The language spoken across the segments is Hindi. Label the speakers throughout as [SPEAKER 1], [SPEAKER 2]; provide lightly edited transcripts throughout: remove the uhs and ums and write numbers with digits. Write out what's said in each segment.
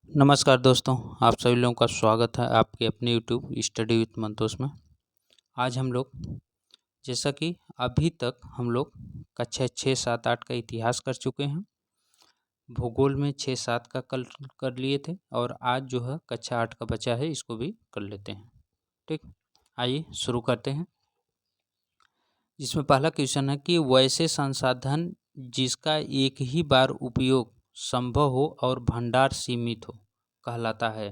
[SPEAKER 1] नमस्कार दोस्तों, आप सभी लोगों का स्वागत है आपके अपने यूट्यूब स्टडी विथ मंतोष में। आज हम लोग जैसा कि अभी तक हम लोग कक्षा 6, 7, 8 का इतिहास कर चुके हैं। भूगोल में 6, 7 का कल कर लिए थे और आज जो है कक्षा 8 का बचा है, इसको भी कर लेते हैं। ठीक, आइए शुरू करते हैं। जिसमें पहला क्वेश्चन है कि वैसे संसाधन जिसका एक ही बार उपयोग संभव हो और भंडार सीमित हो कहलाता है।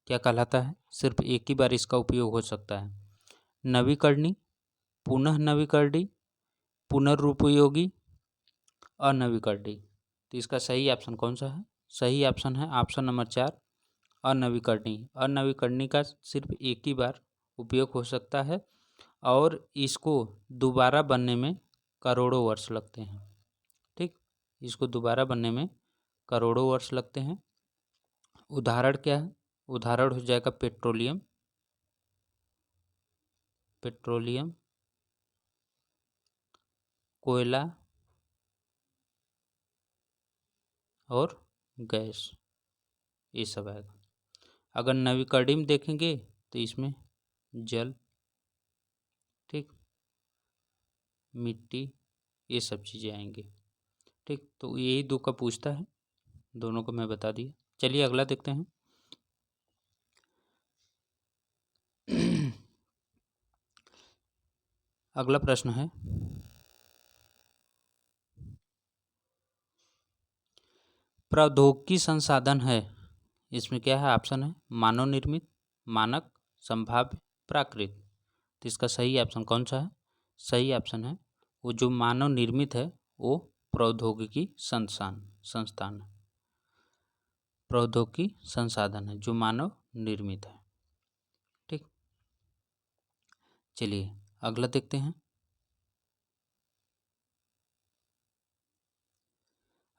[SPEAKER 1] क्या कहलाता है? सिर्फ एक ही बार इसका उपयोग हो सकता है। नवीकरणीय, पुनः नवीकरणीय, पुनरुपयोगी, अनवीकरणीय। तो इसका सही ऑप्शन कौन सा है? सही ऑप्शन है ऑप्शन नंबर 4, अनवीकरणीय। अनवीकरणीय का सिर्फ एक ही बार उपयोग हो सकता है और इसको दोबारा बनने में करोड़ों वर्ष लगते हैं। ठीक, इसको दोबारा बनने में करोड़ों वर्ष लगते हैं। उदाहरण क्या है? उदाहरण हो जाएगा पेट्रोलियम, कोयला और गैस, ये सब आएगा। अगर नवीकरणीय में देखेंगे तो इसमें जल, ठीक, मिट्टी, ये सब चीज़ें आएंगी। ठीक, तो यही दो का पूछता है, दोनों को मैं बता दिया। चलिए अगला देखते हैं। अगला प्रश्न है, प्रौद्योगिकी संसाधन है, इसमें क्या है? ऑप्शन है मानव निर्मित, मानक, संभाव्य, प्राकृतिक। तो इसका सही ऑप्शन कौन सा है? सही ऑप्शन है वो जो मानव निर्मित है, वो प्रौद्योगिकी संस्थान है। प्रौद्योगिकी संसाधन है जो मानव निर्मित है। ठीक, चलिए अगला देखते हैं।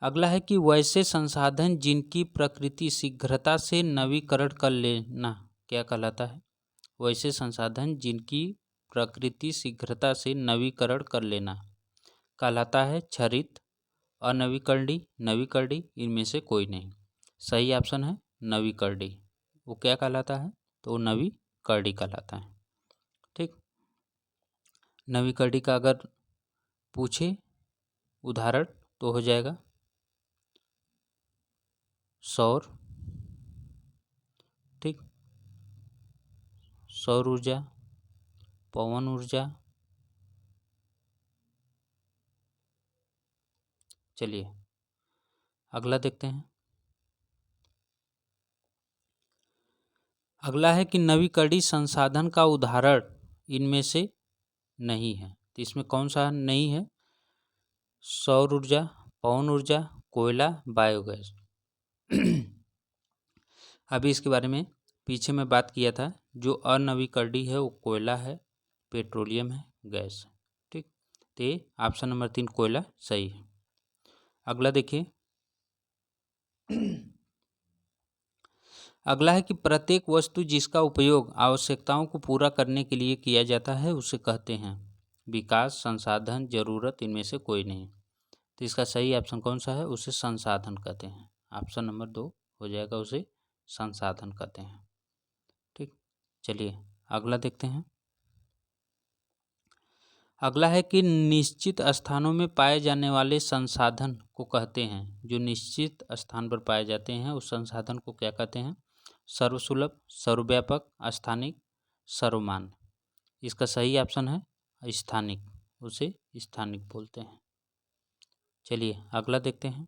[SPEAKER 1] अगला है कि वैसे संसाधन जिनकी प्रकृति शीघ्रता से नवीकरण कर लेना क्या कहलाता है? वैसे संसाधन जिनकी प्रकृति शीघ्रता से नवीकरण कर लेना कहलाता है क्षरित, अनवीकरणीय, नवीकरणीय, इनमें से कोई नहीं। सही ऑप्शन है नवीकरणीय। वो क्या कहलाता है? तो वो नवीकरणीय कहलाता है। ठीक, नवीकरणीय का अगर पूछे उदाहरण तो हो जाएगा सौर, ठीक, सौर ऊर्जा, पवन ऊर्जा। चलिए अगला देखते हैं। अगला है कि नवीकरणीय संसाधन का उदाहरण इनमें से नहीं है। तो इसमें कौन सा नहीं है? सौर ऊर्जा, पवन ऊर्जा, कोयला, बायोगैस। अभी इसके बारे में पीछे में बात किया था। जो अनवीकरणीय है वो कोयला है, पेट्रोलियम है, गैस है। ठीक, तो ऑप्शन नंबर 3 कोयला सही है। अगला देखिए। अगला है कि प्रत्येक वस्तु जिसका उपयोग आवश्यकताओं को पूरा करने के लिए किया जाता है उसे कहते हैं विकास, संसाधन, जरूरत, इनमें से कोई नहीं। तो इसका सही ऑप्शन कौन सा है? उसे संसाधन कहते हैं। ऑप्शन नंबर 2 हो जाएगा, उसे संसाधन कहते हैं। ठीक, चलिए अगला देखते हैं। अगला है कि निश्चित स्थानों में पाए जाने वाले संसाधन को कहते हैं। जो निश्चित स्थान पर पाए जाते हैं उस संसाधन को क्या कहते हैं? सर्वसुलभ, सर्वव्यापक, स्थानिक, सर्वमान्य। इसका सही ऑप्शन है स्थानिक, उसे स्थानिक बोलते हैं। चलिए अगला देखते हैं।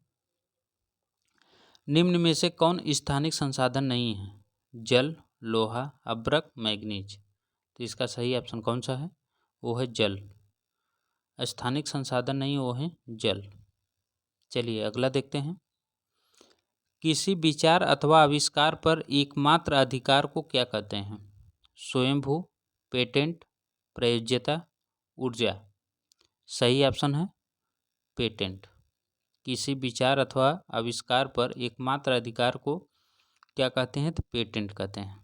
[SPEAKER 1] निम्न में से कौन स्थानिक संसाधन नहीं है? जल, लोहा, अब्रक, मैग्नीज। तो इसका सही ऑप्शन कौन सा है? वो है जल। स्थानिक संसाधन नहीं, वो है जल। चलिए अगला देखते हैं। किसी विचार अथवा आविष्कार पर एकमात्र अधिकार को क्या कहते हैं? स्वयंभू, पेटेंट, प्रयोज्यता, ऊर्जा। सही ऑप्शन है पेटेंट। किसी विचार अथवा आविष्कार पर एकमात्र अधिकार को क्या कहते हैं? तो पेटेंट कहते हैं।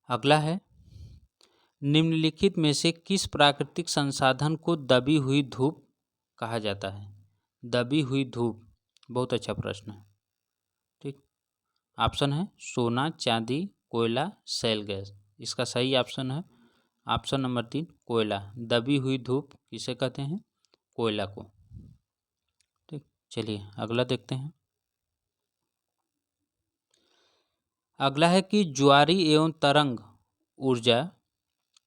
[SPEAKER 1] अगला है, निम्नलिखित में से किस प्राकृतिक संसाधन को दबी हुई धूप कहा जाता है? दबी हुई धूप, बहुत अच्छा प्रश्न है। ठीक, ऑप्शन है सोना, चांदी, कोयला, शैल गैस। इसका सही ऑप्शन है ऑप्शन नंबर 3 कोयला। दबी हुई धूप किसे कहते हैं? कोयला को। ठीक, चलिए अगला देखते हैं। अगला है कि ज्वारी एवं तरंग ऊर्जा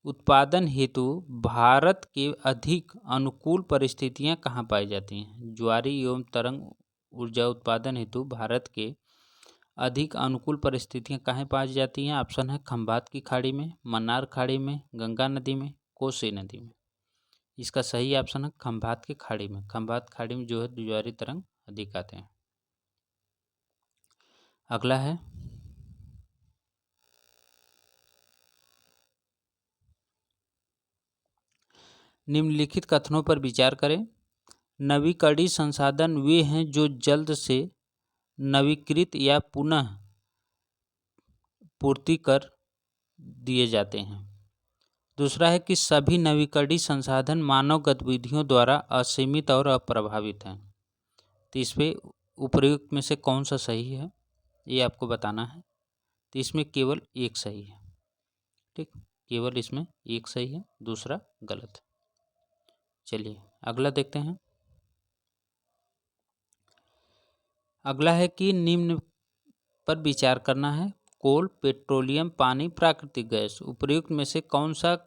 [SPEAKER 1] उत्पादन हेतु भारत के अधिक अनुकूल परिस्थितियां कहाँ पाई जाती हैं? ज्वारी एवं तरंग ऊर्जा उत्पादन हेतु भारत के अधिक अनुकूल परिस्थितियां कहाँ पाई जाती हैं? ऑप्शन है खंभात की खाड़ी में, मन्नार खाड़ी में, गंगा नदी में, कोसी नदी में। इसका सही ऑप्शन है खंभात की खाड़ी में। खंभात खाड़ी में जो है ज्वारी तरंग अधिक आते हैं। अगला है निम्नलिखित कथनों पर विचार करें। नवीकरणीय संसाधन वे हैं जो जल्द से नवीकृत या पुनः पूर्ति कर दिए जाते हैं। दूसरा है कि सभी नवीकरणीय संसाधन मानव गतिविधियों द्वारा असीमित और अप्रभावित हैं। तो इसमें उपर्युक्त में से कौन सा सही है ये आपको बताना है। तो इसमें केवल एक सही है। ठीक, केवल इसमें एक सही है, दूसरा गलत है। चलिए अगला देखते हैं। अगला है कि निम्न पर विचार करना है। कोल, पेट्रोलियम, पानी, प्राकृतिक गैस उपर्युक्त में से कौन सा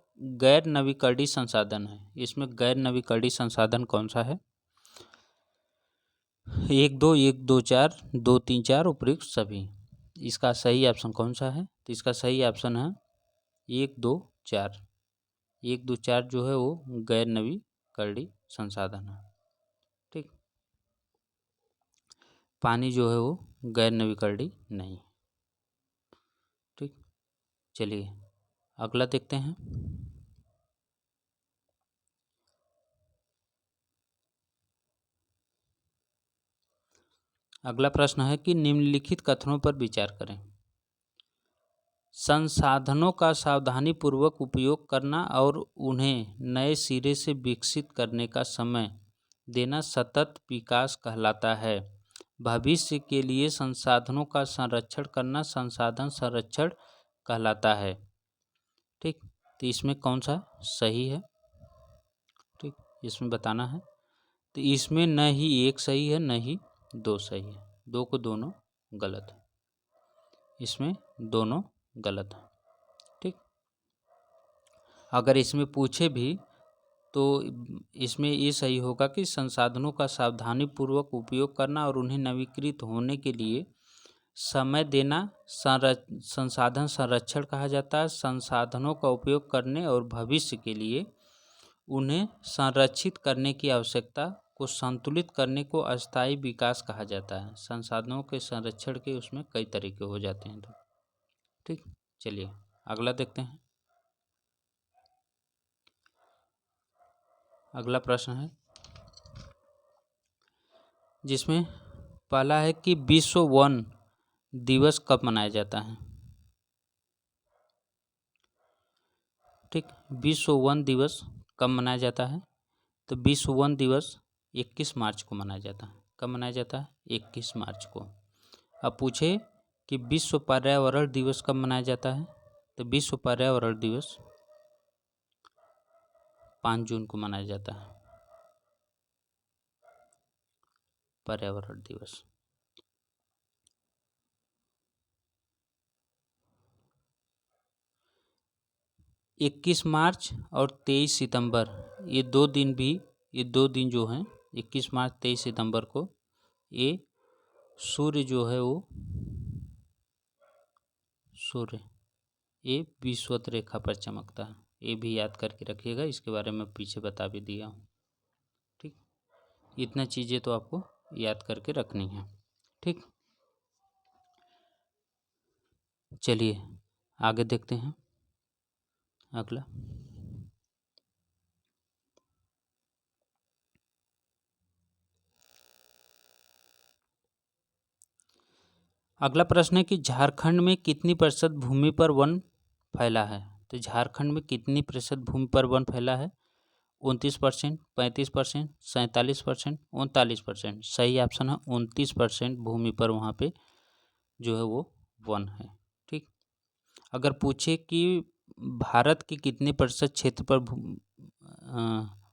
[SPEAKER 1] गैर नवीकरणीय संसाधन है? इसमें गैर नवीकरणीय संसाधन कौन सा है? 1 2 1 2 4 2 3 4 उपर्युक्त सभी। इसका सही ऑप्शन कौन सा है? तो इसका सही ऑप्शन है 1 2 4। 1 2 4 जो है वो गैर नवीकरणीय संसाधन है। ठीक, पानी जो है वो गैर नवीकरणीय नहीं। ठीक, चलिए अगला देखते हैं। अगला प्रश्न है कि निम्नलिखित कथनों पर विचार करें। संसाधनों का सावधानीपूर्वक उपयोग करना और उन्हें नए सिरे से विकसित करने का समय देना सतत विकास कहलाता है। भविष्य के लिए संसाधनों का संरक्षण करना संसाधन संरक्षण कहलाता है। ठीक, तो इसमें कौन सा सही है? ठीक, इसमें बताना है। तो इसमें न ही एक सही है न ही दो सही है, दो को दोनों गलत है। इसमें दोनों गलत है। ठीक, अगर इसमें पूछे भी तो इसमें ये सही होगा कि संसाधनों का सावधानीपूर्वक उपयोग करना और उन्हें नवीकृत होने के लिए समय देना संसाधन संरक्षण कहा जाता है। संसाधनों का उपयोग करने और भविष्य के लिए उन्हें संरक्षित करने की आवश्यकता को संतुलित करने को अस्थायी विकास कहा जाता है। संसाधनों के संरक्षण के उसमें कई तरीके हो जाते हैं। तो ठीक, चलिए अगला देखते हैं। अगला प्रश्न है जिसमें पहला है कि विश्व वन दिवस कब मनाया जाता है? ठीक, विश्व वन दिवस कब मनाया जाता है? तो विश्व वन दिवस 21 मार्च को मनाया जाता है। कब मनाया जाता है? 21 मार्च को। अब पूछे कि विश्व पर्यावरण दिवस कब मनाया जाता है? तो विश्व पर्यावरण दिवस 5 जून को मनाया जाता है। पर्यावरण दिवस 21 मार्च और 23 सितंबर ये दो दिन जो हैं 21 मार्च 23 सितंबर को ये सूर्य जो है वो सूर्य ये विषुवत रेखा पर चमकता है। ये भी याद करके रखिएगा, इसके बारे में पीछे बता भी दिया हूँ। ठीक, इतना चीज़ें तो आपको याद करके रखनी है। ठीक, चलिए आगे देखते हैं। अगला अगला प्रश्न है कि झारखंड में कितनी प्रतिशत भूमि पर वन फैला है? तो झारखंड में कितनी प्रतिशत भूमि पर वन फैला है? 29%, 35%, 47%, 39%। सही ऑप्शन है 29% भूमि पर वहाँ पे जो है वो वन है। ठीक, अगर पूछे कि भारत के कितने प्रतिशत क्षेत्र पर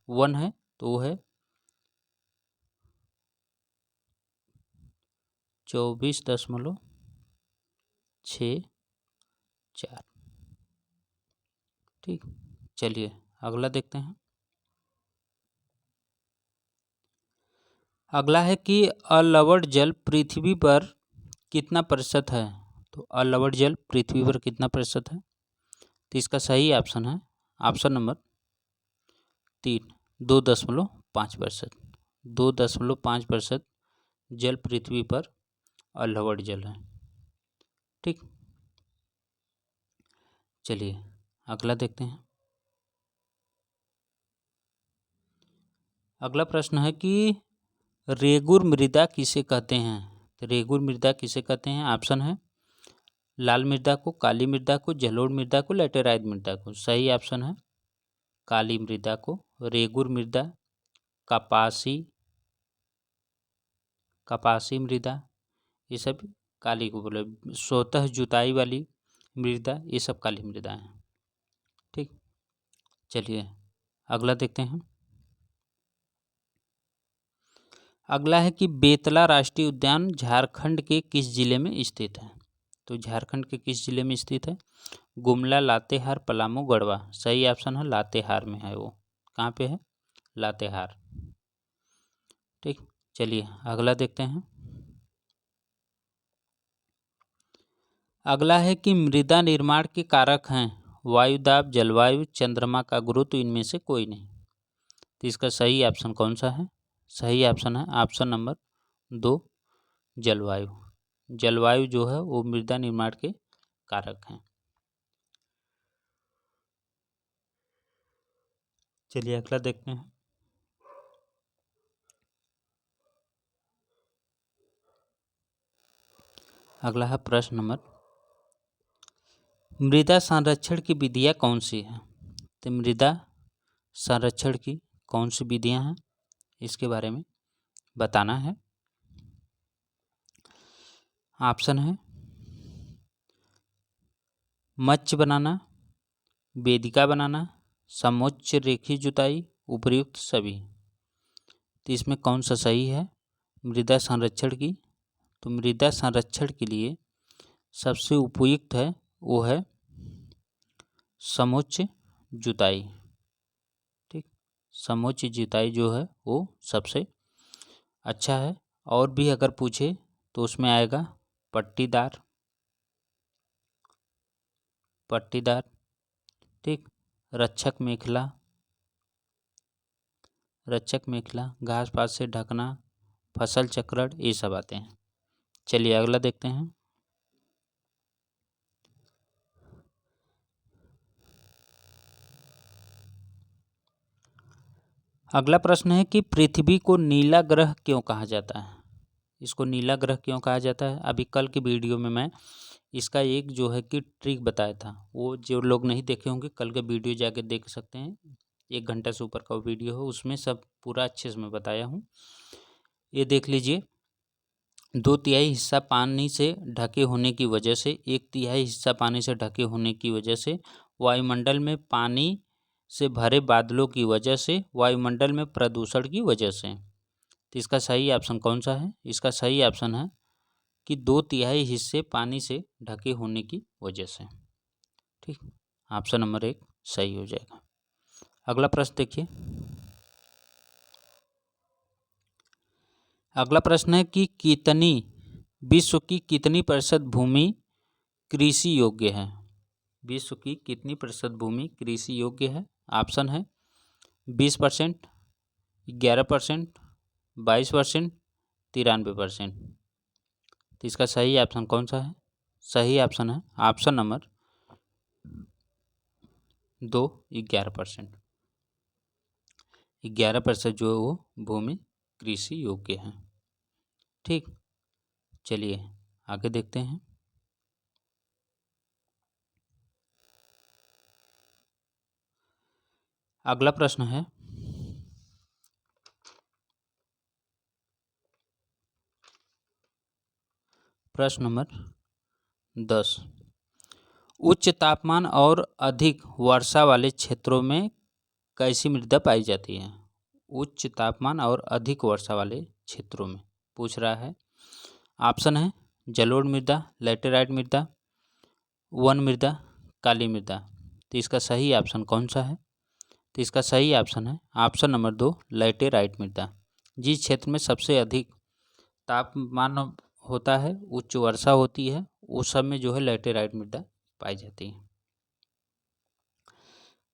[SPEAKER 1] वन है तो वो है 24.64। ठीक, चलिए अगला देखते हैं। अगला है कि अलवण जल पृथ्वी पर कितना प्रतिशत है। तो अलवण जल पृथ्वी पर कितना प्रतिशत है, तो इसका सही ऑप्शन है ऑप्शन नंबर 3, 2.5%। 2.5% जल पृथ्वी पर अलवण जल है। ठीक, चलिए अगला देखते हैं। अगला प्रश्न है कि रेगुर मृदा किसे कहते हैं। तो रेगुर मृदा किसे कहते हैं, ऑप्शन है लाल मृदा को, काली मृदा को, जलोढ़ मृदा को, लेटेराइट मृदा को। सही ऑप्शन है काली मृदा को। रेगुर मृदा, कपासी मृदा, ये सब काली को बोले। स्वतः जुताई वाली मृदा, ये सब काली मृदा हैं। ठीक, चलिए अगला देखते हैं। अगला है कि बेतला राष्ट्रीय उद्यान झारखंड के किस जिले में स्थित है। तो झारखंड के किस जिले में स्थित है, गुमला, लातेहार, पलामू, गढ़वा। सही ऑप्शन है लातेहार में है वो। कहाँ पे है, लातेहार। ठीक, चलिए अगला देखते हैं। अगला है कि मृदा निर्माण के कारक हैं वायुदाब, जलवायु, चंद्रमा का गुरुत्व, इनमें से कोई नहीं। तो इसका सही ऑप्शन कौन सा है, सही ऑप्शन है ऑप्शन नंबर 2, जलवायु। जलवायु जो है वो मृदा निर्माण के कारक हैं। चलिए अगला देखते हैं। अगला है प्रश्न नंबर, मृदा संरक्षण की विधियाँ कौन सी हैं। तो मृदा संरक्षण की कौन सी विधियाँ हैं, इसके बारे में बताना है। ऑप्शन है मच्छ बनाना, वेदिका बनाना, समोच्च रेखीय जुताई, उपर्युक्त सभी। तो इसमें कौन सा सही है मृदा संरक्षण की। तो मृदा संरक्षण के लिए सबसे उपयुक्त है वो है समोच्च जुताई। ठीक, समोच्च जुताई जो है वो सबसे अच्छा है। और भी अगर पूछे तो उसमें आएगा पट्टीदार। ठीक, रक्षक मेखला, घास पात से ढकना, फसल चक्रण, ये सब आते हैं। चलिए अगला देखते हैं। अगला प्रश्न है कि पृथ्वी को नीला ग्रह क्यों कहा जाता है। इसको नीला ग्रह क्यों कहा जाता है, अभी कल की वीडियो में मैं इसका एक जो है कि ट्रिक बताया था। वो जो लोग नहीं देखे होंगे कल का वीडियो जाके देख सकते हैं। 1 घंटा से ऊपर का वीडियो है, उसमें सब पूरा अच्छे से मैं बताया हूँ। ये देख लीजिए, 2/3 हिस्सा पानी से ढके होने की वजह से, 1/3 हिस्सा पानी से ढके होने की वजह से, वायुमंडल में पानी से भरे बादलों की वजह से, वायुमंडल में प्रदूषण की वजह से। तो इसका सही ऑप्शन कौन सा है, इसका सही ऑप्शन है कि 2/3 हिस्से पानी से ढके होने की वजह से। ठीक, ऑप्शन नंबर 1 सही हो जाएगा। अगला प्रश्न देखिए। अगला प्रश्न है कि विश्व की कितनी प्रतिशत भूमि कृषि योग्य है। विश्व की कितनी प्रतिशत भूमि कृषि योग्य है। ऑप्शन है 20%, 11%, 22%, 93%। तो इसका सही ऑप्शन कौन सा है, सही ऑप्शन है ऑप्शन नंबर 2, 11%। 11% जो है वो भूमि कृषि योग्य है। ठीक, चलिए आगे देखते हैं। अगला प्रश्न है, प्रश्न नंबर 10। उच्च तापमान और अधिक वर्षा वाले क्षेत्रों में कैसी मृदा पाई जाती है? उच्च तापमान और अधिक वर्षा वाले क्षेत्रों में पूछ रहा है। ऑप्शन है जलोढ़ मृदा, लैटेराइट मृदा, वन मृदा, काली मृदा। तो इसका सही ऑप्शन कौन सा है? तो इसका सही ऑप्शन है ऑप्शन नंबर 2, लैटेराइट मृदा। जिस क्षेत्र में सबसे अधिक तापमान होता है, उच्च वर्षा होती है, उस सब में जो है लैटेराइट मृदा पाई जाती है।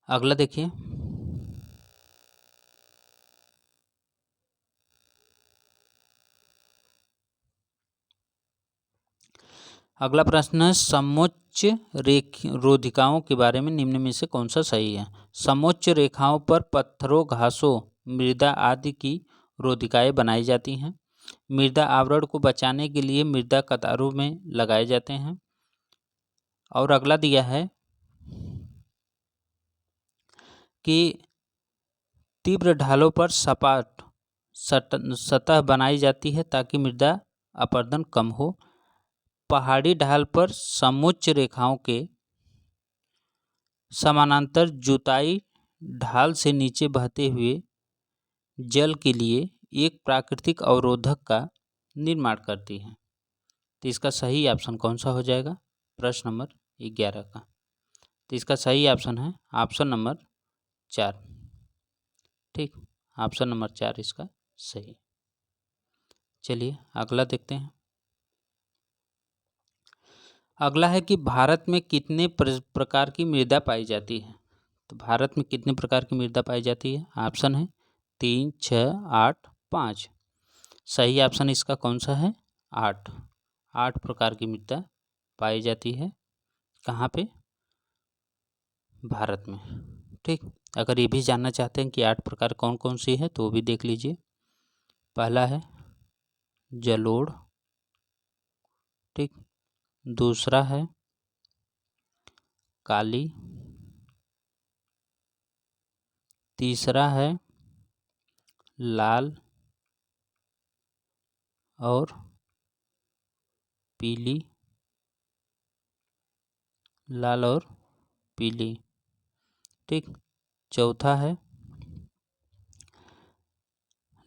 [SPEAKER 1] अगला देखिए, अगला प्रश्न है समोच्च रोधिकाओं के बारे में निम्न में से कौन सा सही है? समोच्च रेखाओं पर पत्थरों, घासों, मृदा आदि की रोधिकाएं बनाई जाती हैं। मृदा आवरण को बचाने के लिए मृदा कतारों में लगाए जाते हैं। और अगला दिया है कि तीव्र ढालों पर सपाट सतह बनाई जाती है ताकि मृदा अपरदन कम हो। पहाड़ी ढाल पर समोच्च रेखाओं के समानांतर जुताई ढाल से नीचे बहते हुए जल के लिए एक प्राकृतिक अवरोधक का निर्माण करती है। तो इसका सही ऑप्शन कौन सा हो जाएगा? प्रश्न नंबर 11 का। तो इसका सही ऑप्शन है ऑप्शन नंबर 4। ठीक, ऑप्शन नंबर 4 इसका सही। चलिए अगला देखते हैं। अगला है कि भारत में कितने प्रकार की मृदा पाई जाती है? तो भारत में कितने प्रकार की मृदा पाई जाती है? ऑप्शन है 3, 6, 8, 5। सही ऑप्शन इसका कौन सा है? 8। 8 प्रकार की मृदा पाई जाती है। कहाँ पे? भारत में। ठीक, अगर ये भी जानना चाहते हैं कि 8 प्रकार कौन कौन सी है तो वो भी देख लीजिए। पहला है जलोढ़, ठीक, दूसरा है काली, तीसरा है लाल और पीली, लाल और पीली, ठीक, चौथा है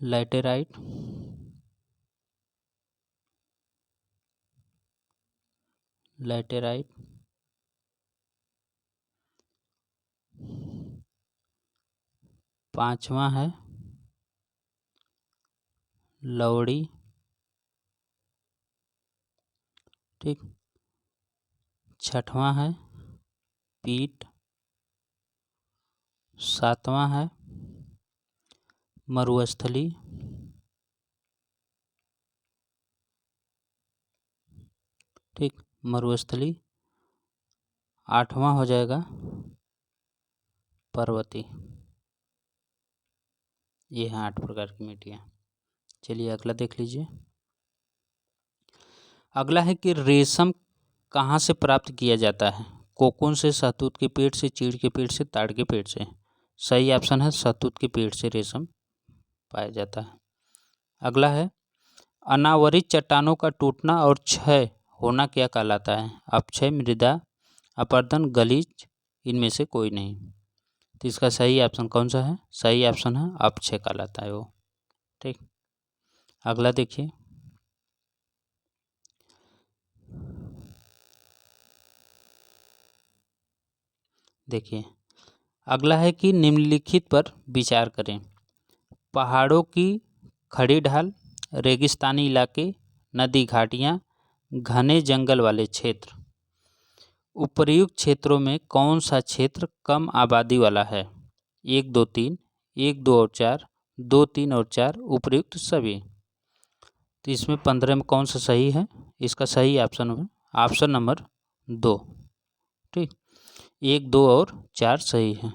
[SPEAKER 1] लैटेराइट, लैटेराइट, पांचवा है लवड़ी, ठीक, छठवां है पीट, सातवां है मरुस्थली, ठीक, मरुस्थली, आठवां हो जाएगा पर्वती। ये हैं 8 प्रकार की मिट्टियाँ। चलिए अगला देख लीजिए। अगला है कि रेशम कहाँ से प्राप्त किया जाता है? कोकून से, शहतूत के पेड़ से, चीड़ के पेड़ से, ताड़ के पेड़ से। सही ऑप्शन है शहतूत के पेड़ से रेशम पाया जाता है। अगला है अनावरित चट्टानों का टूटना और क्षय होना क्या कहलाता है? अपक्षय, मृदा अपरदन, गलीच, इनमें से कोई नहीं। तो इसका सही ऑप्शन कौन सा है? सही ऑप्शन है अपक्षय कहलाता है वो। ठीक, अगला देखिए। देखिए अगला है कि निम्नलिखित पर विचार करें। पहाड़ों की खड़ी ढाल, रेगिस्तानी इलाके, नदी घाटियाँ, घने जंगल वाले क्षेत्र। उपर्युक्त क्षेत्रों में कौन सा क्षेत्र कम आबादी वाला है? 1, 2, 3, 1, 2 और 4, 2, 3 और 4, उपर्युक्त सभी। तो इसमें 15 में कौन सा सही है? इसका सही ऑप्शन है ऑप्शन नंबर 2। ठीक, 1, 2 और 4 सही है।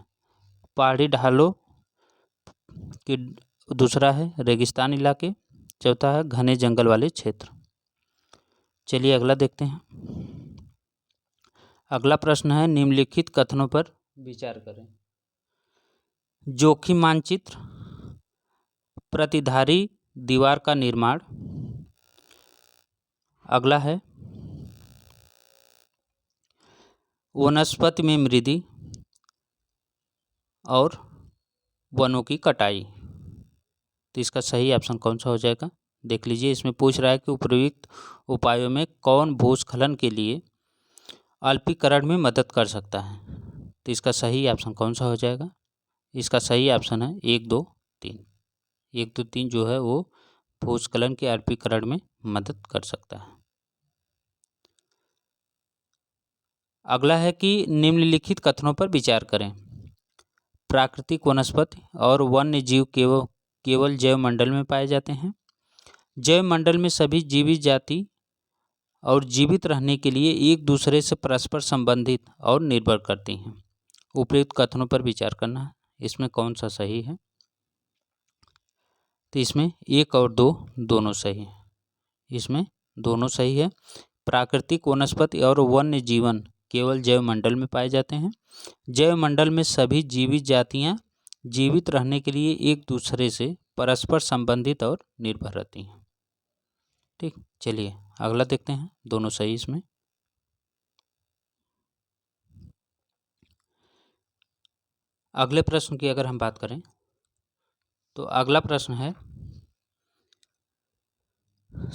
[SPEAKER 1] पहाड़ी ढालों की दूसरा है रेगिस्तान इलाके, चौथा है घने जंगल वाले क्षेत्र। चलिए अगला देखते हैं। अगला प्रश्न है निम्नलिखित कथनों पर विचार करें। जोखिम मानचित्र, प्रतिधारी दीवार का निर्माण। अगला है वनस्पति में मृद्धि और वनों की कटाई। तो इसका सही ऑप्शन कौन सा हो जाएगा, देख लीजिए। इसमें पूछ रहा है कि उपयुक्त उपायों में कौन भूस्खलन के लिए अल्पीकरण में मदद कर सकता है। तो इसका सही ऑप्शन कौन सा हो जाएगा, इसका सही ऑप्शन है 1, 2, 3। 1, 2, 3 जो है वो भूस्खलन के अल्पीकरण में मदद कर सकता है। अगला है कि निम्नलिखित कथनों पर विचार करें। प्राकृतिक वनस्पति और वन्य जीव केवल जैव मंडल में पाए जाते हैं। जैव मंडल में सभी जीवित जाति और जीवित रहने के लिए एक दूसरे से परस्पर संबंधित और निर्भर करती हैं। उपयुक्त कथनों पर विचार करना है, इसमें कौन सा सही है। तो इसमें 1 और 2 दोनों सही है, इसमें दोनों सही है। प्राकृतिक वनस्पति और वन्य जीवन केवल जैव मंडल में पाए जाते हैं। जैव मंडल में सभी जीवित जातियां जीवित रहने के लिए एक दूसरे से परस्पर संबंधित और निर्भर रहती हैं। ठीक, चलिए अगला देखते हैं, दोनों सही इसमें। अगले प्रश्न की अगर हम बात करें तो अगला प्रश्न है,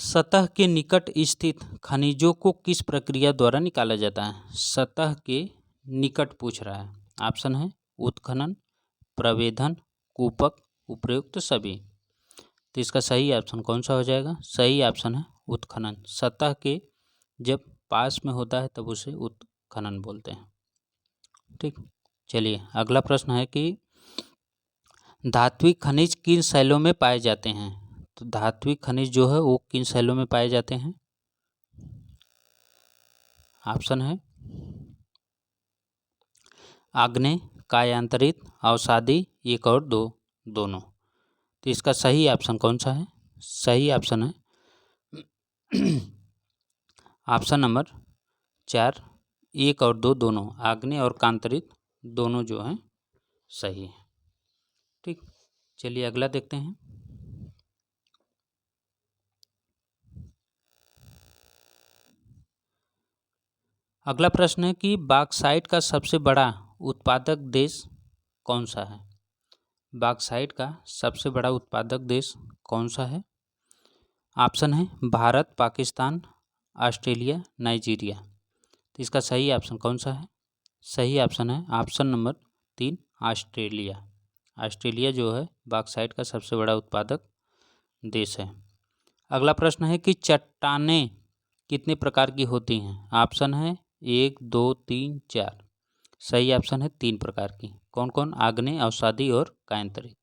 [SPEAKER 1] सतह के निकट स्थित खनिजों को किस प्रक्रिया द्वारा निकाला जाता है। सतह के निकट पूछ रहा है। ऑप्शन है उत्खनन, प्रवेधन, कूपक, उपयुक्त सभी। तो इसका सही ऑप्शन कौन सा हो जाएगा, सही ऑप्शन है उत्खनन। सतह के जब पास में होता है तब उसे उत्खनन बोलते हैं। ठीक, चलिए अगला प्रश्न है कि धात्विक खनिज किन शैलों में पाए जाते हैं। तो धात्विक खनिज जो है वो किन शैलों में पाए जाते हैं। ऑप्शन है आग्नेय, कायांतरित, अवसादी, 1 और 2 दोनों। तो इसका सही ऑप्शन कौन सा है, सही ऑप्शन है ऑप्शन नंबर 4, 1 और 2 दोनों, आग्नेय और कांतरित दोनों जो हैं सही है। ठीक, चलिए अगला देखते हैं। अगला प्रश्न है कि बॉक्साइट का सबसे बड़ा उत्पादक देश कौन सा है। बॉक्साइट का सबसे बड़ा उत्पादक देश कौन सा है। ऑप्शन है भारत, पाकिस्तान, ऑस्ट्रेलिया, नाइजीरिया। तो इसका सही ऑप्शन कौन सा है, सही ऑप्शन है ऑप्शन नंबर 3, ऑस्ट्रेलिया। ऑस्ट्रेलिया जो है बॉक्साइट का सबसे बड़ा उत्पादक देश है। अगला प्रश्न है कि चट्टानें कितने प्रकार की होती हैं। ऑप्शन है 1, 2, 3, 4। सही ऑप्शन है 3 प्रकार की। कौन कौन, आग्नेय, अवसादी और कायांतरित।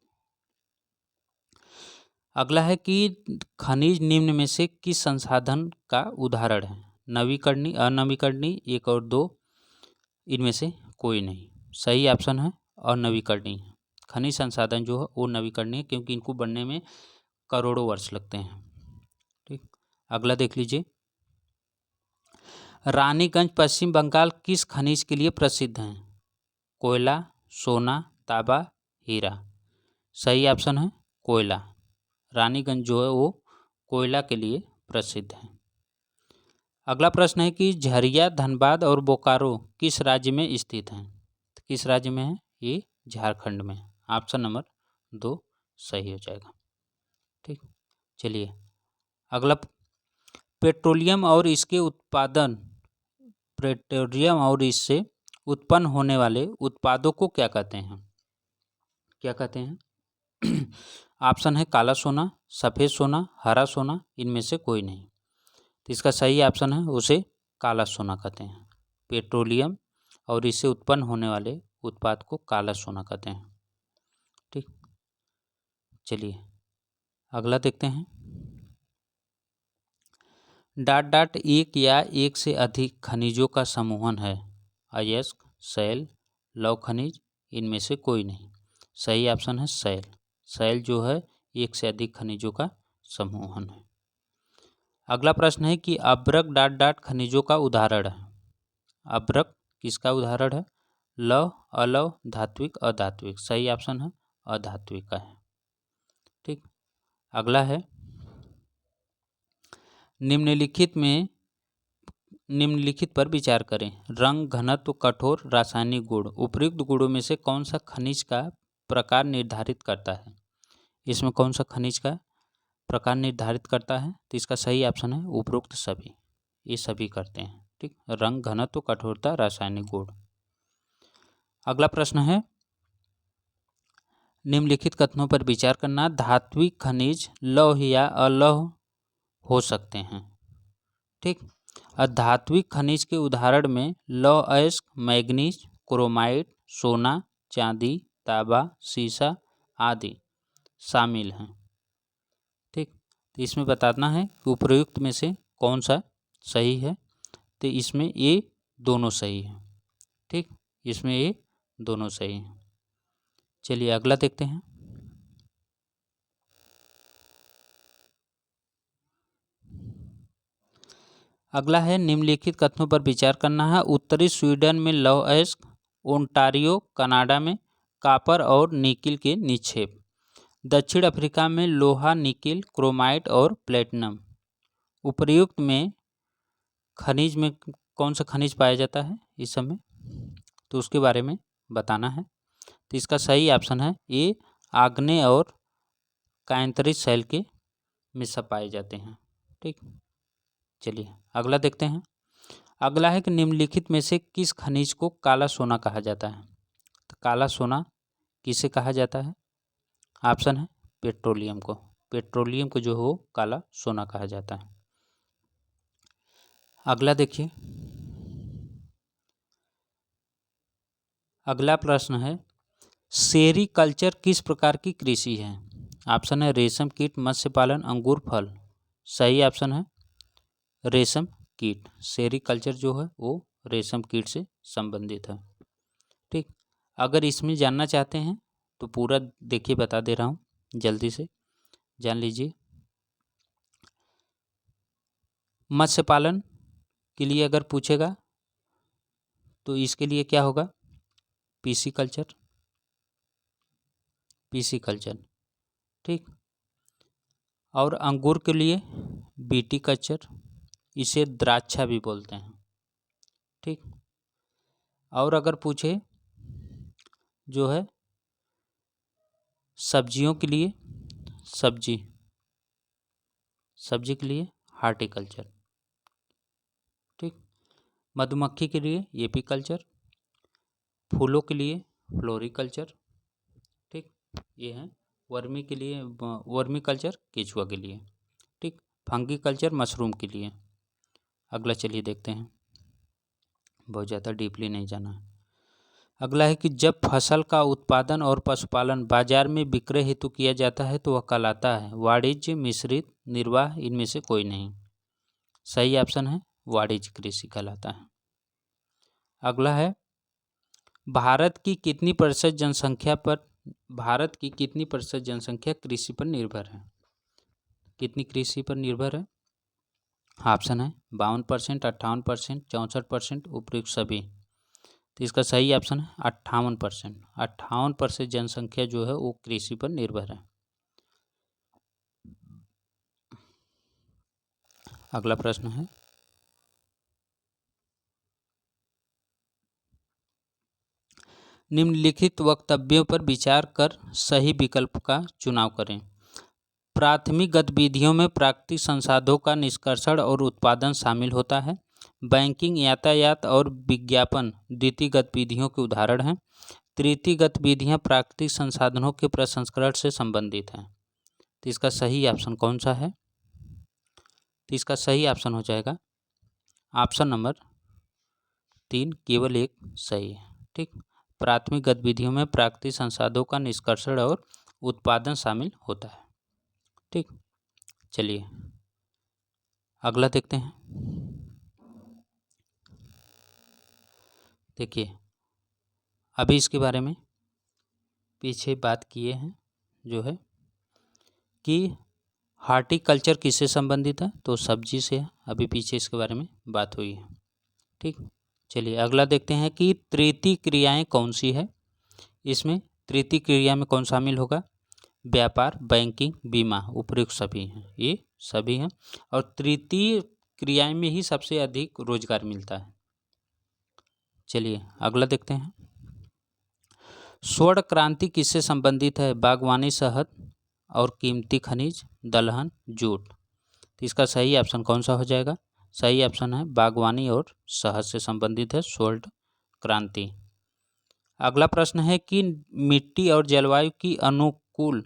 [SPEAKER 1] अगला है कि खनिज निम्न में से किस संसाधन का उदाहरण है। नवीकरणीय, अनवीकरणीय, 1 और 2 इनमें से कोई नहीं। सही ऑप्शन है अनवीकरणीय। खनिज संसाधन जो है वो नवीकरणीय, क्योंकि इनको बनने में करोड़ों वर्ष लगते हैं। ठीक, अगला देख लीजिए। रानीगंज पश्चिम बंगाल किस खनिज के लिए प्रसिद्ध है। कोयला, सोना, तांबा, हीरा। सही ऑप्शन है कोयला। रानीगंज जो है वो कोयला के लिए प्रसिद्ध है। अगला प्रश्न है कि झरिया, धनबाद और बोकारो किस राज्य में स्थित हैं। किस राज्य में है, ये झारखंड में। ऑप्शन नंबर 2 सही हो जाएगा। ठीक, चलिए अगला, पेट्रोलियम और इसके उत्पन्न होने वाले उत्पादों को क्या कहते हैं, क्या कहते हैं। ऑप्शन है काला सोना, सफ़ेद सोना, हरा सोना, इनमें से कोई नहीं। तो इसका सही ऑप्शन है उसे काला सोना कहते हैं। पेट्रोलियम और इससे उत्पन्न होने वाले उत्पाद को काला सोना कहते हैं। ठीक, चलिए अगला देखते हैं। डाट डाट एक या एक से अधिक खनिजों का समूहन है। अयस्क, शैल, लौह खनिज, इनमें से कोई नहीं। सही ऑप्शन है शैल। शैल जो है एक से अधिक खनिजों का समूहन है। अगला प्रश्न है कि अभ्रक डाट डाट खनिजों का उदाहरण है। अभ्रक किसका उदाहरण है, लौह, अलौह, धात्विक, अधात्विक। सही ऑप्शन है अधात्विक का है। ठीक, अगला है निम्नलिखित में निम्नलिखित पर विचार करें। रंग, घनत्व, कठोर, रासायनिक गुण। उपर्युक्त गुणों में से कौन सा खनिज का प्रकार निर्धारित करता है? इसमें कौन सा खनिज का प्रकार निर्धारित करता है? तो इसका सही ऑप्शन है उपरोक्त सभी। ये सभी करते हैं। ठीक, रंग, घनत्व, कठोरता, रासायनिक गुण। अगला प्रश्न है, निम्नलिखित कथनों पर विचार करना। धात्विक खनिज लौह या अलौह हो सकते हैं। ठीक, अधात्विक खनिज के उदाहरण में लौह अयस्क, मैग्नीज, क्रोमाइट, सोना, चांदी, तांबा, सीसा आदि शामिल हैं। ठीक, तो इसमें बताना है कि उपर्युक्त में से कौन सा सही है। तो इसमें ये दोनों सही है। ठीक, इसमें ये दोनों सही हैं। चलिए अगला देखते हैं। अगला है, निम्नलिखित कथनों पर विचार करना है। उत्तरी स्वीडन में लौह अयस्क, ओंटारियो कनाडा में कॉपर और निकिल के निक्षेप। दक्षिण अफ्रीका में लोहा, निकिल, क्रोमाइट और प्लेटिनम। उपर्युक्त में खनिज में कौन सा खनिज पाया जाता है इस समय? तो उसके बारे में बताना है। तो इसका सही ऑप्शन है ये आग्नेय और कायांतरित शैल के में सब पाए जाते हैं। ठीक, चलिए अगला देखते हैं। अगला है कि निम्नलिखित में से किस खनिज को काला सोना कहा जाता है? तो काला सोना किसे कहा जाता है? ऑप्शन है पेट्रोलियम को। पेट्रोलियम को जो हो काला सोना कहा जाता है। अगला देखिए। अगला प्रश्न है, सेरीकल्चर किस प्रकार की कृषि है? ऑप्शन है रेशम कीट, मत्स्य पालन, अंगूर, फल। सही ऑप्शन है रेशम कीट। सेरीकल्चर जो है वो रेशम कीट से संबंधित है। ठीक, अगर इसमें जानना चाहते हैं तो पूरा देखिए, बता दे रहा हूँ, जल्दी से जान लीजिए। मत्स्य पालन के लिए अगर पूछेगा तो इसके लिए क्या होगा? Pisciculture, pisciculture. ठीक, और अंगूर के लिए विटीकल्चर, इसे द्राक्षा भी बोलते हैं। ठीक, और अगर पूछे जो है सब्जियों के लिए, सब्जी के लिए हार्टिकल्चर। ठीक, मधुमक्खी के लिए एपीकल्चर, फूलों के लिए फ्लोरिकल्चर। ठीक, ये हैं। वर्मी के लिए वर्मी कल्चर केचुआ के लिए। ठीक, फंगी कल्चर मशरूम के लिए। अगला चलिए देखते हैं, बहुत ज़्यादा डीपली नहीं जाना है। अगला है कि जब फसल का उत्पादन और पशुपालन बाजार में विक्रय हेतु किया जाता है तो वह कहलाता है वाणिज्य, मिश्रित, निर्वाह, इनमें से कोई नहीं। सही ऑप्शन है वाणिज्य कृषि कहलाता है। अगला है, भारत की कितनी प्रतिशत जनसंख्या कृषि पर निर्भर है? कितनी कृषि पर निर्भर है? ऑप्शन है 52%, 58%, 64%, उपयुक्त सभी। तो इसका सही ऑप्शन है 58%। 58% जनसंख्या जो है वो कृषि पर निर्भर है। अगला प्रश्न है, निम्नलिखित वक्तव्यों पर विचार कर सही विकल्प का चुनाव करें। प्राथमिक गतिविधियों में प्राकृतिक संसाधनों का निष्कर्षण और उत्पादन शामिल होता है। बैंकिंग, यातायात और विज्ञापन द्वितीय गतिविधियों के उदाहरण हैं। तृतीय गतिविधियां प्राकृतिक संसाधनों के प्रसंस्करण से संबंधित हैं। तो इसका सही ऑप्शन कौन सा है? तो इसका सही ऑप्शन हो जाएगा ऑप्शन नंबर 3, केवल एक सही है। ठीक, प्राथमिक गतिविधियों में प्राकृतिक संसाधनों का निष्कर्षण और उत्पादन शामिल होता है। ठीक, चलिए अगला देखते हैं। देखिए, अभी इसके बारे में पीछे बात किए हैं जो है कि हार्टिकल्चर किससे संबंधित है? तो सब्जी से है। अभी पीछे इसके बारे में बात हुई है। ठीक, चलिए अगला देखते हैं कि तृतीय क्रियाएं कौन सी है। इसमें तृतीय क्रिया में कौन शामिल होगा? व्यापार, बैंकिंग, बीमा, उपयुक्त सभी हैं। ये सभी हैं। और तृतीय क्रियाएं में ही सबसे अधिक रोजगार मिलता है। चलिए अगला देखते हैं। स्वर्ण क्रांति किससे संबंधित है? बागवानी, शहद और कीमती खनिज, दलहन, जूट। तो इसका सही ऑप्शन कौन सा हो जाएगा? सही ऑप्शन है बागवानी और शहद से संबंधित है स्वर्ण क्रांति। अगला प्रश्न है कि मिट्टी और जलवायु की अनुकूल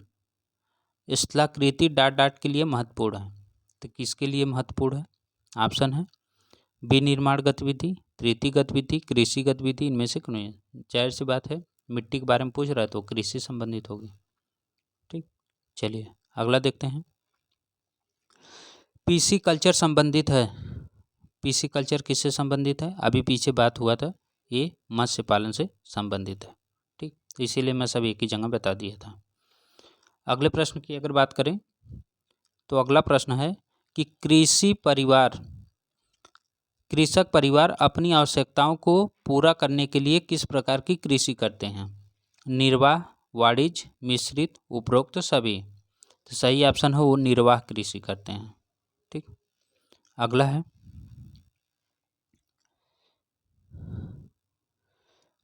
[SPEAKER 1] स्थलाकृति डॉट डॉट के लिए महत्वपूर्ण है। तो किसके लिए महत्वपूर्ण है? ऑप्शन है विनिर्माण गतिविधि, तृतीय गतिविधि, कृषि गतिविधि, इनमें से कौन है? जाहिर सी बात है मिट्टी के बारे में पूछ रहा है तो कृषि संबंधित होगी। ठीक, चलिए अगला देखते हैं। पीसी कल्चर संबंधित है। पीसी कल्चर किससे संबंधित है? अभी पीछे बात हुआ था, ये मत्स्य पालन से संबंधित है। ठीक, इसीलिए मैं सब एक ही जगह बता दिया था। अगले प्रश्न की अगर बात करें तो अगला प्रश्न है कि कृषक परिवार अपनी आवश्यकताओं को पूरा करने के लिए किस प्रकार की कृषि करते हैं? निर्वाह, वाणिज्य, मिश्रित, उपरोक्त सभी। तो सही ऑप्शन है वो निर्वाह कृषि करते हैं। ठीक, अगला है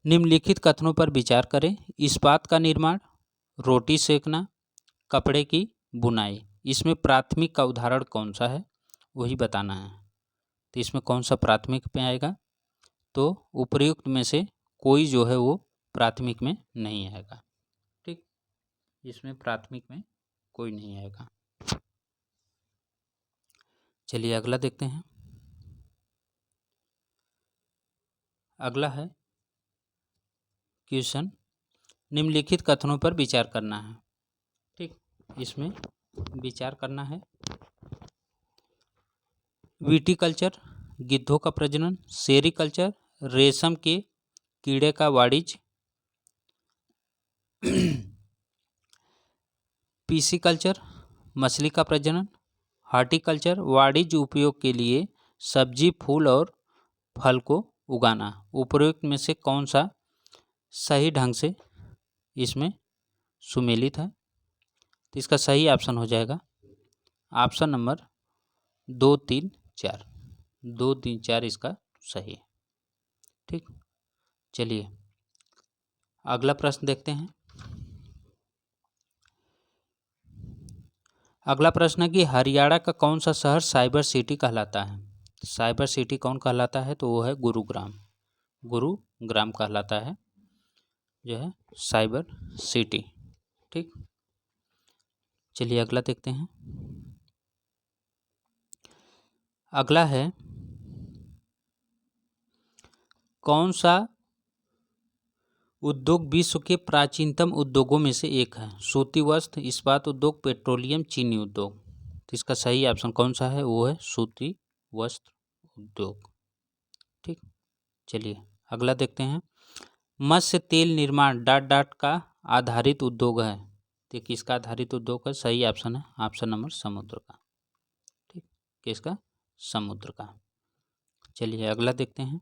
[SPEAKER 1] निम्नलिखित कथनों पर विचार करें। इस्पात का निर्माण, रोटी सेकना, कपड़े की बुनाई। इसमें प्राथमिक का उदाहरण कौन सा है वही बताना है। तो इसमें कौन सा प्राथमिक में आएगा? तो उपर्युक्त में से कोई जो है वो प्राथमिक में नहीं आएगा। ठीक, इसमें प्राथमिक में कोई नहीं आएगा। चलिए अगला देखते हैं। अगला है क्वेश्चन, निम्नलिखित कथनों पर विचार करना है। ठीक, इसमें विचार करना है। विटीकल्चर, गिद्धों का प्रजनन, सेरीकल्चर, रेशम के कीड़े का वाणिज्य, पीसीकल्चर, मछली का प्रजनन, हॉर्टिकल्चर, वाणिज्य उपयोग के लिए सब्जी, फूल और फल को उगाना। उपरोक्त में से कौन सा सही ढंग से इसमें सुमेलित है? तो इसका सही ऑप्शन हो जाएगा ऑप्शन नंबर 2, 3, 4। 2, 3, 4 इसका सही है। ठीक, चलिए अगला प्रश्न देखते हैं। अगला प्रश्न है कि हरियाणा का कौन सा शहर साइबर सिटी कहलाता है? साइबर सिटी कौन कहलाता है? तो वो है गुरुग्राम। गुरुग्राम कहलाता है जो है साइबर सिटी। ठीक, चलिए अगला देखते हैं। अगला है कौन सा उद्योग विश्व के प्राचीनतम उद्योगों में से एक है? सूती वस्त्र, इस्पात उद्योग, पेट्रोलियम, चीनी उद्योग। तो इसका सही ऑप्शन कौन सा है? वो है सूती वस्त्र उद्योग। ठीक, चलिए अगला देखते हैं। मत्स्य तेल निर्माण डॉट डॉट का आधारित उद्योग है। तो किसका आधारित उद्योग है? सही ऑप्शन है ऑप्शन नंबर समुद्र का। ठीक, किसका? समुद्र का। चलिए अगला देखते हैं।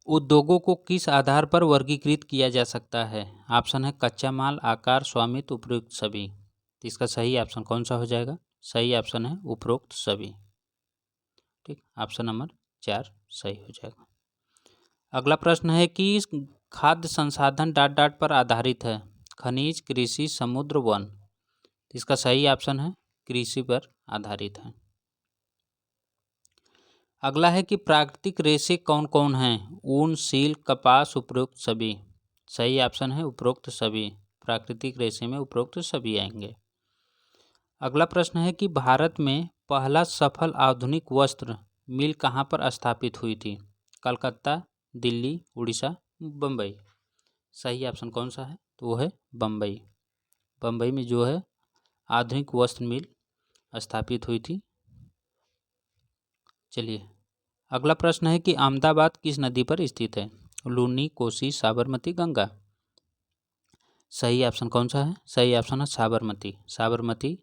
[SPEAKER 1] उद्योगों को किस आधार पर वर्गीकृत किया जा सकता है? ऑप्शन है कच्चा माल, आकार, स्वामित्व, उपरोक्त सभी। तो इसका सही ऑप्शन कौन सा हो जाएगा? सही ऑप्शन है उपरोक्त सभी। ठीक, ऑप्शन नंबर 4 सही हो जाएगा। अगला प्रश्न है कि खाद्य संसाधन डॉट डॉट पर आधारित है। खनिज, कृषि, समुद्र, वन। तो इसका सही ऑप्शन है कृषि पर आधारित है। अगला है कि प्राकृतिक रेशे कौन कौन हैं? ऊन, सिल्क, कपास, उपरोक्त सभी। सही ऑप्शन है उपरोक्त सभी। प्राकृतिक रेशे में उपरोक्त सभी आएंगे। अगला प्रश्न है कि भारत में पहला सफल आधुनिक वस्त्र मिल कहाँ पर स्थापित हुई थी? कलकत्ता, दिल्ली, उड़ीसा, बम्बई। सही ऑप्शन कौन सा है? तो वो है बम्बई। बम्बई में जो है आधुनिक वस्त्र मिल स्थापित हुई थी। चलिए अगला प्रश्न है कि अहमदाबाद किस नदी पर स्थित है? लूनी, कोसी, साबरमती, गंगा। सही ऑप्शन कौन सा है? सही ऑप्शन है साबरमती। साबरमती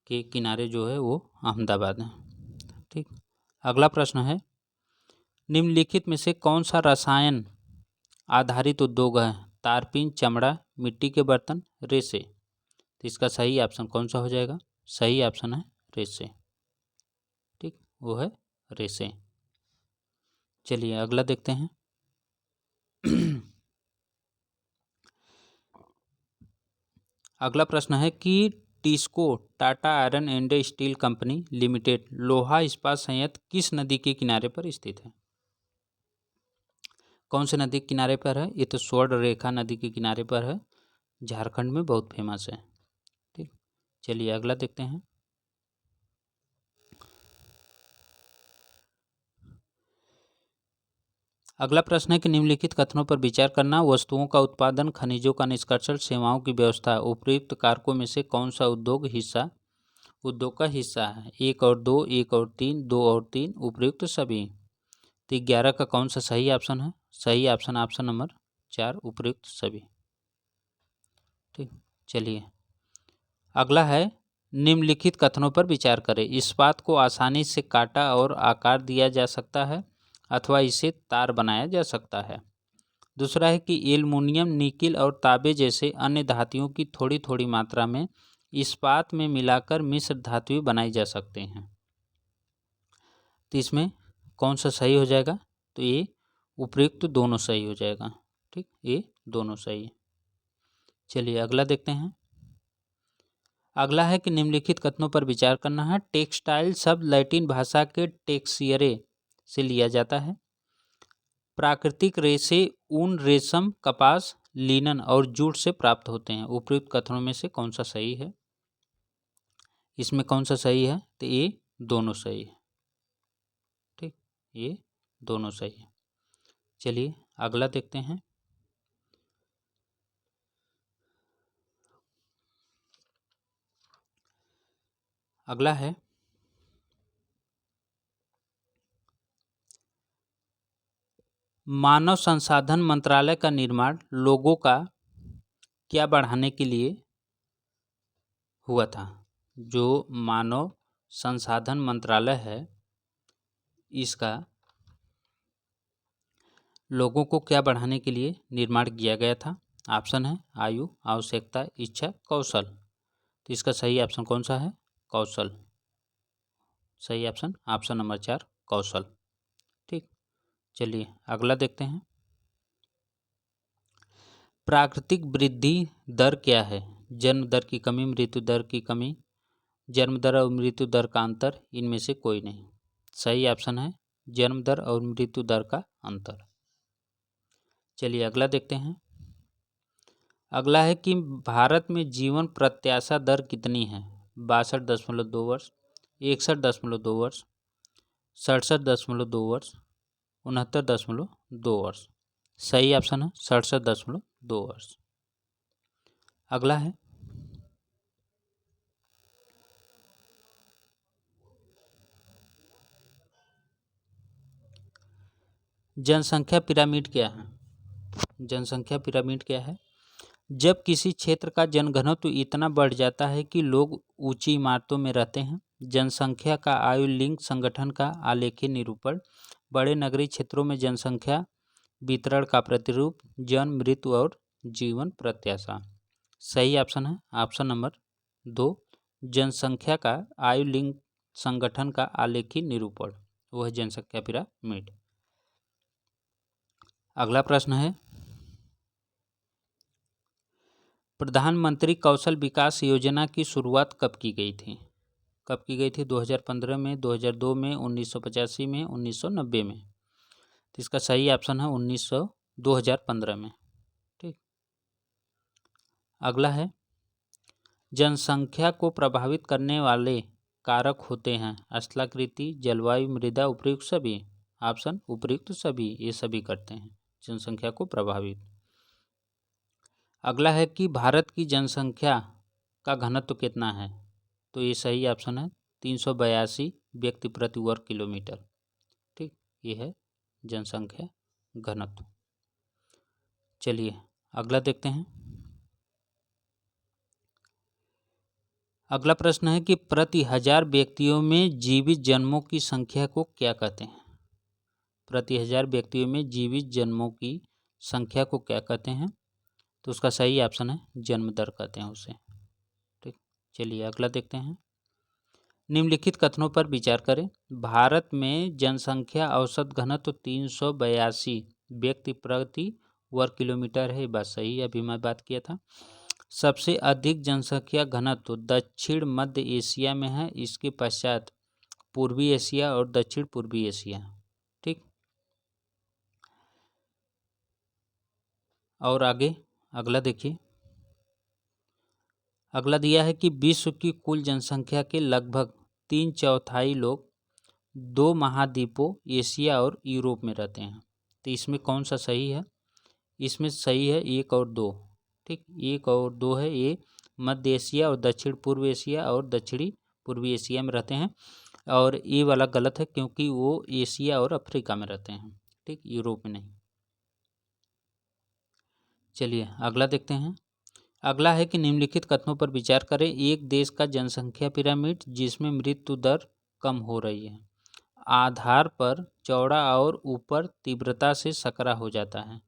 [SPEAKER 1] के किनारे जो है वो अहमदाबाद है। ठीक, अगला प्रश्न है निम्नलिखित में से कौन सा रसायन आधारित उद्योग है? तारपीन, चमड़ा, मिट्टी के बर्तन, रेशे। तो इसका सही ऑप्शन कौन सा हो जाएगा? सही ऑप्शन है रेशे। वो है रेशे। चलिए अगला देखते हैं। अगला प्रश्न है कि TISCO Tata iron and steel company limited लोहा इस्पात संयंत्र किस नदी के किनारे पर स्थित है? कौन से नदी के किनारे पर है? ये तो स्वर्ण रेखा नदी के किनारे पर है, झारखंड में बहुत फेमस है। ठीक, चलिए अगला देखते हैं। अगला प्रश्न है कि निम्नलिखित कथनों पर विचार करना। वस्तुओं का उत्पादन, खनिजों का निष्कर्षण, सेवाओं की व्यवस्था, उपयुक्त कारकों में से कौन सा उद्योग का हिस्सा है? 1 और 2, 1 और 3, 2 और 3, उपयुक्त सभी। तो 11 का कौन सा सही ऑप्शन है? सही ऑप्शन नंबर 4, उपयुक्त सभी। ठीक, चलिए अगला है निम्नलिखित कथनों पर विचार करें। इस्पात को आसानी से काटा और आकार दिया जा सकता है अथवा इसे तार बनाया जा सकता है। दूसरा है कि एल्युमिनियम, निकिल और तांबे जैसे अन्य धातुओं की थोड़ी थोड़ी मात्रा में इस्पात में मिलाकर मिश्र धातुएं बनाई जा सकते हैं। तो इसमें कौन सा सही हो जाएगा? तो ये उपयुक्त दोनों सही हो जाएगा। ठीक, ये दोनों सही है। चलिए अगला देखते हैं। अगला है कि निम्नलिखित कथनों पर विचार करना है। टेक्सटाइल शब्द लैटिन भाषा के टेक्सियरे से लिया जाता है। प्राकृतिक रेशे ऊन, रेशम, कपास, लिनन और जूट से प्राप्त होते हैं। उपयुक्त कथनों में से कौन सा सही है? इसमें कौन सा सही है? तो ये दोनों सही है। ठीक, ये दोनों सही है। चलिए अगला देखते हैं। अगला है मानव संसाधन मंत्रालय का निर्माण लोगों का क्या बढ़ाने के लिए हुआ था? जो मानव संसाधन मंत्रालय है इसका लोगों को क्या बढ़ाने के लिए निर्माण किया गया था? ऑप्शन है आयु, आवश्यकता, इच्छा, कौशल। तो इसका सही ऑप्शन कौन सा है? कौशल। सही ऑप्शन नंबर 4, कौशल। ठीक, चलिए अगला देखते हैं। प्राकृतिक वृद्धि दर क्या है? जन्म दर की कमी, मृत्यु दर की कमी, जन्म दर और मृत्यु दर का अंतर, इनमें से कोई नहीं। सही ऑप्शन है जन्म दर और मृत्यु दर का अंतर। चलिए अगला देखते हैं। अगला है कि भारत में जीवन प्रत्याशा दर कितनी है? 62.2 वर्ष, 61.2 वर्ष, 67.2 वर्ष, 69.2 वर्ष। सही ऑप्शन है 67.2 वर्ष। अगला है जनसंख्या पिरामिड क्या है? जनसंख्या पिरामिड क्या है? जब किसी क्षेत्र का जनघनत्व इतना बढ़ जाता है कि लोग ऊंची इमारतों में रहते हैं। जनसंख्या का आयु लिंग संगठन का आलेखीय निरूपण। बड़े नगरीय क्षेत्रों में जनसंख्या वितरण का प्रतिरूप। जन्म, मृत्यु और जीवन प्रत्याशा। सही ऑप्शन है ऑप्शन नंबर 2, जनसंख्या का आयु लिंग संगठन का आलेखीय निरूपण। वह जनसंख्या पिरामिड। अगला प्रश्न है प्रधानमंत्री कौशल विकास योजना की शुरुआत कब की गई थी? कब की गई थी? 2015 में, 2002 में, 1985 में, 1990 में। तो इसका सही ऑप्शन है 2015 में। ठीक, अगला है जनसंख्या को प्रभावित करने वाले कारक होते हैं स्थलाकृति, जलवायु, मृदा, उपयुक्त सभी। ऑप्शन उपयुक्त सभी, ये सभी करते हैं जनसंख्या को प्रभावित। अगला है कि भारत की जनसंख्या का घनत्व कितना है? तो ये सही ऑप्शन है 382 व्यक्ति प्रति वर्ग किलोमीटर। ठीक, ये है जनसंख्या घनत्व। चलिए अगला देखते हैं। अगला प्रश्न है कि प्रति 1000 व्यक्तियों में जीवित जन्मों की संख्या को क्या कहते हैं? प्रति 1000 व्यक्तियों में जीवित जन्मों की संख्या को क्या कहते हैं? तो उसका सही ऑप्शन है जन्म दर कहते हैं उसे। ठीक, चलिए अगला देखते हैं। निम्नलिखित कथनों पर विचार करें। भारत में जनसंख्या औसत घनत्व 382 व्यक्ति प्रति वर्ग किलोमीटर है। बात सही है, अभी मैं बात किया था। सबसे अधिक जनसंख्या घनत्व दक्षिण मध्य एशिया में है, इसके पश्चात पूर्वी एशिया और दक्षिण पूर्वी एशिया। ठीक, और आगे अगला देखिए। अगला दिया है कि विश्व की कुल जनसंख्या के लगभग 3/4 लोग 2 महाद्वीपों एशिया और यूरोप में रहते हैं। तो इसमें कौन सा सही है? इसमें सही है 1 और 2। ठीक, 1 और 2 है। ये मध्य एशिया और दक्षिण पूर्व एशिया और दक्षिणी पूर्वी एशिया में रहते हैं, और ये वाला गलत है क्योंकि वो एशिया और अफ्रीका में रहते हैं। ठीक, यूरोप में नहीं। चलिए अगला देखते हैं। अगला है कि निम्नलिखित कथनों पर विचार करें। एक देश का जनसंख्या पिरामिड जिसमें मृत्यु दर कम हो रही है, आधार पर चौड़ा और ऊपर तीव्रता से सकरा हो जाता है।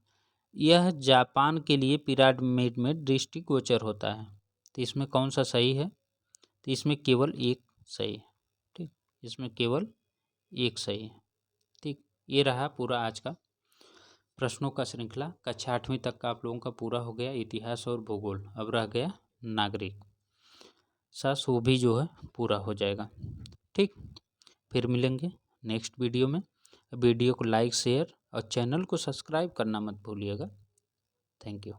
[SPEAKER 1] यह जापान के लिए पिरामिड में दृष्टिगोचर होता है। तो इसमें कौन सा सही है? तो इसमें केवल एक सही है। ठीक, इसमें केवल एक सही है। ठीक, ये रहा पूरा आज का प्रश्नों का श्रृंखला। कक्षा 8वीं तक का आप लोगों का पूरा हो गया, इतिहास और भूगोल। अब रह गया नागरिक शास्त्र, वो भी जो है पूरा हो जाएगा। ठीक, फिर मिलेंगे नेक्स्ट वीडियो में। वीडियो को लाइक शेयर और चैनल को सब्सक्राइब करना मत भूलिएगा। Thank you.